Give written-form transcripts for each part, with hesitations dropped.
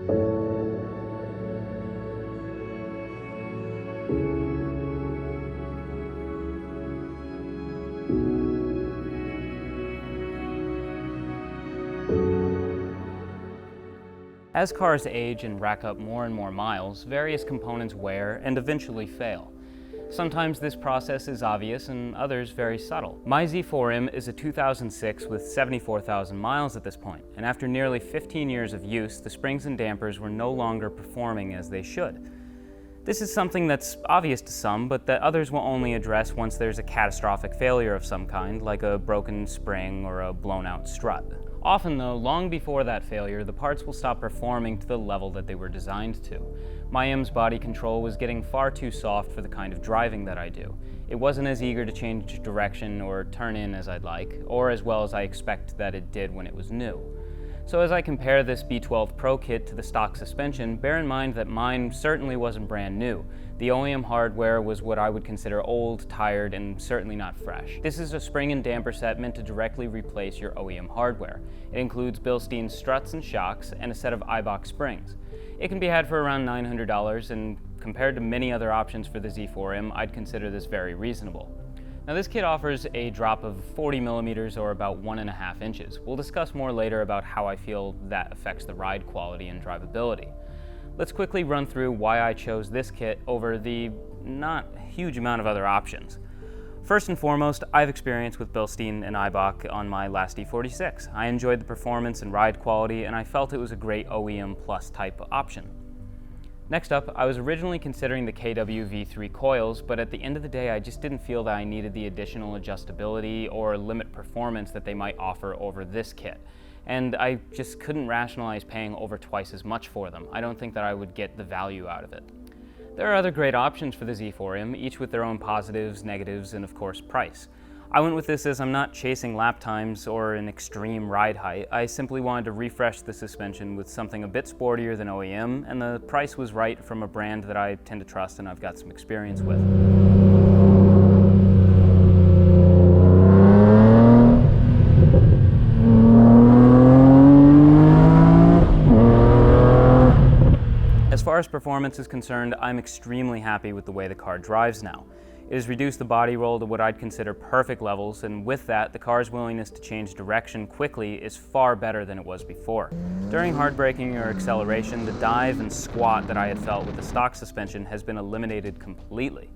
As cars age and rack up more and more miles, various components wear and eventually fail. Sometimes this process is obvious and others very subtle. My Z4M is a 2006 with 74,000 miles at this point, and after nearly 15 years of use, the springs and dampers were no longer performing as they should. This is something that's obvious to some, but that others will only address once there's a catastrophic failure of some kind, like a broken spring or a blown-out strut. Often though, long before that failure, the parts will stop performing to the level that they were designed to. My M's body control was getting far too soft for the kind of driving that I do. It wasn't as eager to change direction or turn in as I'd like, or as well as I expect that it did when it was new. So as I compare this B12 Pro Kit to the stock suspension, bear in mind that mine certainly wasn't brand new. The OEM hardware was what I would consider old, tired, and certainly not fresh. This is a spring and damper set meant to directly replace your OEM hardware. It includes Bilstein struts and shocks and a set of Eibach springs. It can be had for around $900, and compared to many other options for the Z4M, I'd consider this very reasonable. Now this kit offers a drop of 40 millimeters or about 1.5 inches. We'll discuss more later about how I feel that affects the ride quality and drivability. Let's quickly run through why I chose this kit over the not huge amount of other options. First and foremost, I've experience with Bilstein and Eibach on my last E46. I enjoyed the performance and ride quality, and I felt it was a great OEM plus type option. Next up, I was originally considering the KW V3 coils, but at the end of the day, I just didn't feel that I needed the additional adjustability or limit performance that they might offer over this kit. And I just couldn't rationalize paying over twice as much for them. I don't think that I would get the value out of it. There are other great options for the Z4M, each with their own positives, negatives, and of course price. I went with this as I'm not chasing lap times or an extreme ride height. I simply wanted to refresh the suspension with something a bit sportier than OEM, and the price was right from a brand that I tend to trust and I've got some experience with. As far as performance is concerned, I'm extremely happy with the way the car drives now. It has reduced the body roll to what I'd consider perfect levels, and with that, the car's willingness to change direction quickly is far better than it was before. During hard braking or acceleration, the dive and squat that I had felt with the stock suspension has been eliminated completely.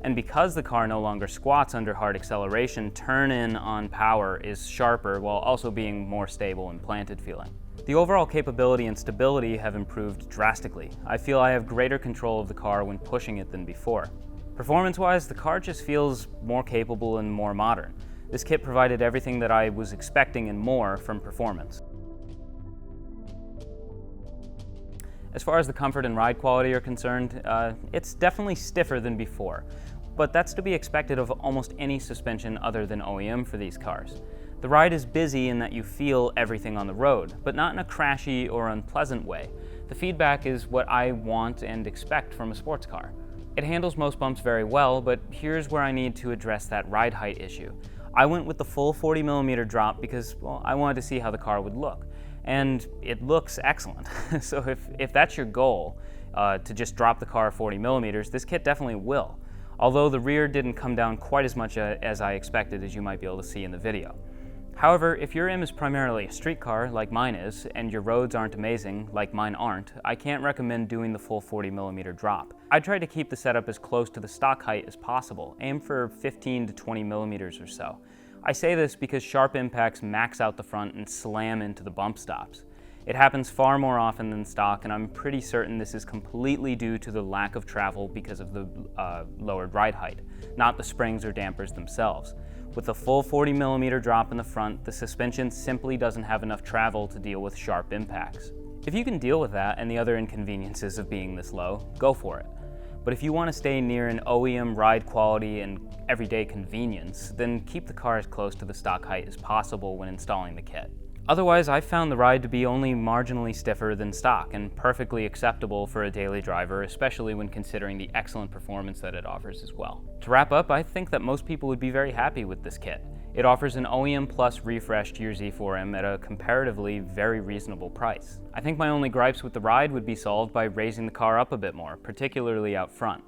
And because the car no longer squats under hard acceleration, turn-in on power is sharper while also being more stable and planted feeling. The overall capability and stability have improved drastically. I feel I have greater control of the car when pushing it than before. Performance-wise, the car just feels more capable and more modern. This kit provided everything that I was expecting and more from performance. As far as the comfort and ride quality are concerned, it's definitely stiffer than before, but that's to be expected of almost any suspension other than OEM for these cars. The ride is busy in that you feel everything on the road, but not in a crashy or unpleasant way. The feedback is what I want and expect from a sports car. It handles most bumps very well, but here's where I need to address that ride height issue. I went with the full 40 millimeter drop because, well, I wanted to see how the car would look. And it looks excellent. So if that's your goal, to just drop the car 40 millimeters, this kit definitely will. Although the rear didn't come down quite as much as I expected, as you might be able to see in the video. However, if your M is primarily a street car, like mine is, and your roads aren't amazing, like mine aren't, I can't recommend doing the full 40 millimeter drop. I tried to keep the setup as close to the stock height as possible, aim for 15 to 20 millimeters or so. I say this because sharp impacts max out the front and slam into the bump stops. It happens far more often than stock, and I'm pretty certain this is completely due to the lack of travel because of the lowered ride height, not the springs or dampers themselves. With a full 40 millimeter drop in the front, the suspension simply doesn't have enough travel to deal with sharp impacts. If you can deal with that and the other inconveniences of being this low, go for it. But if you want to stay near an OEM ride quality and everyday convenience, then keep the car as close to the stock height as possible when installing the kit. Otherwise, I found the ride to be only marginally stiffer than stock and perfectly acceptable for a daily driver, especially when considering the excellent performance that it offers as well. To wrap up, I think that most people would be very happy with this kit. It offers an OEM Plus refresh to your Z4M at a comparatively very reasonable price. I think my only gripes with the ride would be solved by raising the car up a bit more, particularly out front.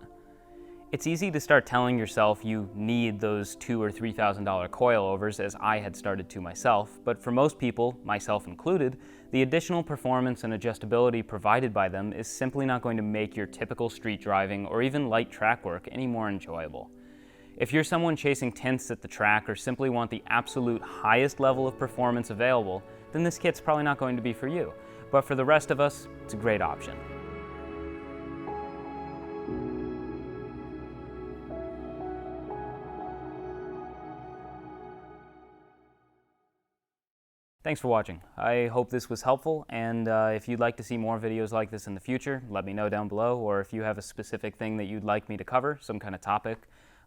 It's easy to start telling yourself you need those $2,000 or $3,000 coilovers, as I had started to myself, but for most people, myself included, the additional performance and adjustability provided by them is simply not going to make your typical street driving or even light track work any more enjoyable. If you're someone chasing tints at the track or simply want the absolute highest level of performance available, then this kit's probably not going to be for you. But for the rest of us, it's a great option. Thanks for watching. I hope this was helpful, and if you'd like to see more videos like this in the future, let me know down below, or if you have a specific thing that you'd like me to cover, some kind of topic,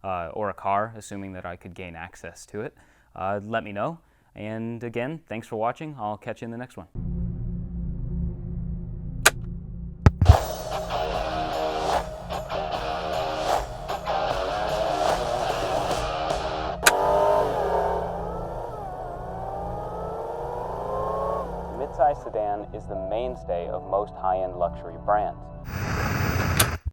or a car, assuming that I could gain access to it, let me know. And again, thanks for watching. I'll catch you in the next one. Midsize sedan is the mainstay of most high-end luxury brands.